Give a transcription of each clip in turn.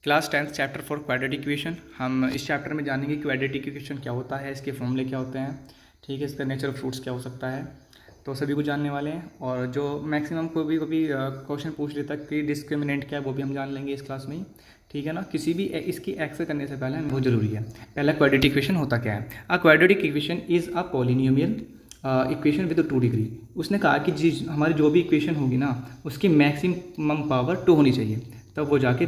Class 10th chapter for quadratic equation. हम इस chapter में जानेंगे क्वाड्रेटिक इक्वेशन क्या होता है, इसके फॉर्मूले क्या होते हैं, ठीक है, इसका नेचर ऑफ फ्रूट्स क्या हो सकता है, तो सभी को जानने वाले हैं। और जो मैक्सिमम को भी कभी क्वेश्चन पूछ लेता है कि डिस्क्रिमिनेंट क्या है, वो भी हम जान लेंगे इस क्लास में ही, ठीक है ना। किसी भी इसकी एक्स करने से पहले बहुत ज़रूरी है, पहला क्वाड्रेटिक इक्वेशन होता क्या है। A quadratic equation is a polynomial equation with 2 degree. उसने कहा कि हमारी जो भी इक्वेशन होगी ना, उसकी मैक्सिमम पावर 2 होनी चाहिए, तब वो जाके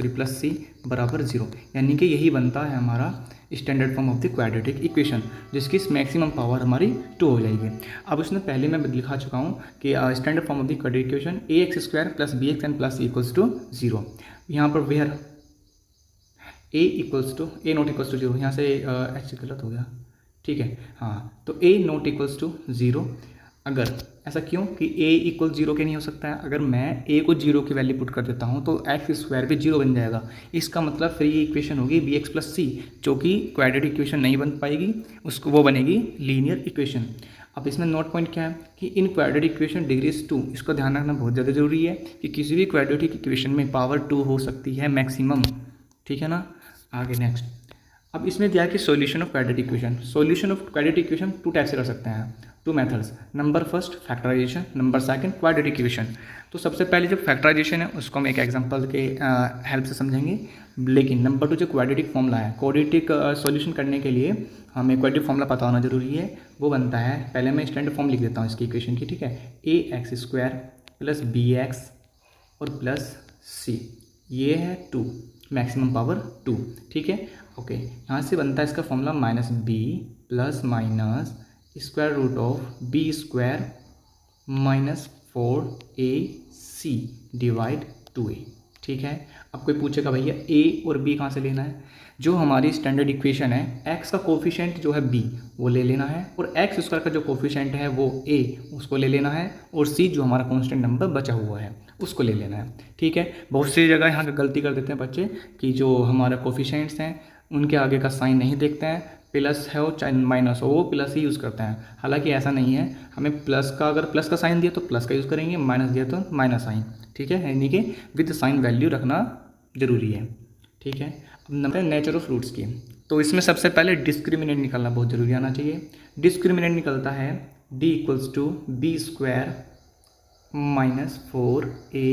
प्लस सी बराबर 0, यानी कि यही बनता है हमारा standard form of the quadratic equation, जिसकी मैक्सिमम पावर हमारी 2 हो जाएगी। अब उसने पहले मैं लिखा चुका हूँ कि standard form of the quadratic equation ax² plus bx and plus equals to 0। यहाँ पर where a equals to a not equals to 0, यहाँ से एच गलत हो गया, ठीक है, हाँ, तो a नॉट इक्वल्स टू 0। अगर ऐसा क्यों कि a इक्वल 0 के नहीं हो सकता है, अगर मैं a को 0 की वैल्यू पुट कर देता हूँ तो x² भी 0 बन जाएगा। इसका मतलब फिर ये इक्वेशन होगी bx प्लस सी, जो कि क्वाड्रेटिक इक्वेशन नहीं बन पाएगी, उसको वो बनेगी लीनियर इक्वेशन। अब इसमें नोट पॉइंट क्या है कि इन क्वाड्रेटिक इक्वेशन डिग्री इज 2, इसको ध्यान रखना बहुत ज़्यादा जरूरी है कि किसी भी क्वाड्रेटिक इक्वेशन में पावर 2 हो सकती है मैक्सिमम, ठीक है ना। आगे नेक्स्ट, अब इसमें दिया कि solution of quadratic equation. Solution of quadratic equation 2 type से कर सकते हैं, 2 methods. Number first factorisation, number second quadratic equation. तो सबसे पहले जो फैक्टराइजेशन है उसको हम एक एग्जांपल के हेल्प से समझेंगे, लेकिन नंबर 2 जो क्वाड्रेटिक फॉर्मूला है, क्वाड्रेटिक सॉल्यूशन करने के लिए हमें क्वाड्रेटिक फॉर्मूला पता होना जरूरी है। वो बनता है, पहले मैं स्टैंडर्ड फॉर्म लिख देता हूँ इसकी इक्वेशन की, ठीक है, ax² प्लस bx और प्लस c, ये है 2, मैक्सिमम पावर 2, ठीक है, ओके। यहाँ से बनता है इसका formula -b plus minus square root of b² minus 4ac divide 2a, ठीक है। अब कोई पूछेगा भैया a और b कहाँ से लेना है। जो हमारी स्टैंडर्ड इक्वेशन है, x का कोफिशिएंट जो है b वो ले लेना है, और x² का जो कोफिशिएंट है वो a उसको ले लेना है, और c जो हमारा कांस्टेंट नंबर बचा हुआ है उसको ले लेना है, ठीक है। बहुत सी जगह यहाँ पे गलती कर देते हैं बच्चे कि जो हमारे कोफिशिएंट्स हैं उनके आगे का साइन नहीं देखते हैं, प्लस है हो चाहे माइनस हो वो प्लस ही यूज़ करते हैं। हालांकि ऐसा नहीं है, हमें प्लस का, अगर प्लस का साइन दिया तो प्लस का यूज़ करेंगे, माइनस दिया तो माइनस साइन, ठीक है, यानी कि विद साइन वैल्यू रखना जरूरी है, ठीक है। अब नंबर नेचर ऑफ फ्रूट्स की, तो इसमें सबसे पहले डिस्क्रिमिनेंट निकालना बहुत जरूरी आना चाहिए। डिस्क्रिमिनेंट निकलता है d equals to b² minus 4a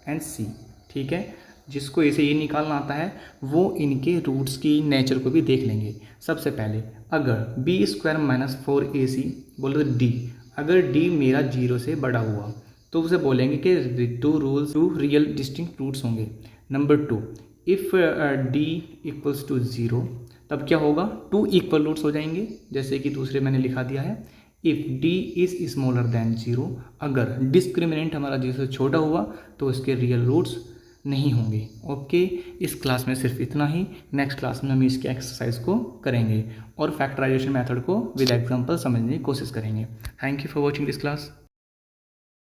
and c, ठीक है। जिसको इसे ये निकालना आता है वो इनके रूट्स की नेचर को भी देख लेंगे। सबसे पहले अगर b² माइनस 4ac बोलो तो d, अगर d मेरा 0 से बड़ा हुआ तो उसे बोलेंगे कि 2 रूल्स 2 रियल डिस्टिंक्ट रूट्स होंगे। Number 2, if d equals to 0 तब क्या होगा, 2 इक्वल रूट्स हो जाएंगे, जैसे कि दूसरे मैंने लिखा दिया है। If d is smaller than 0, अगर डिस्क्रिमिनेंट हमारा 0 से छोटा हुआ तो इसके रियल रूट्स नहीं होंगे। ओके, इस क्लास में सिर्फ इतना ही। नेक्स्ट क्लास में हम इसके एक्सरसाइज को करेंगे और फैक्टराइजेशन मेथड को विद एग्जांपल समझने की कोशिश करेंगे। Thank you for watching this class.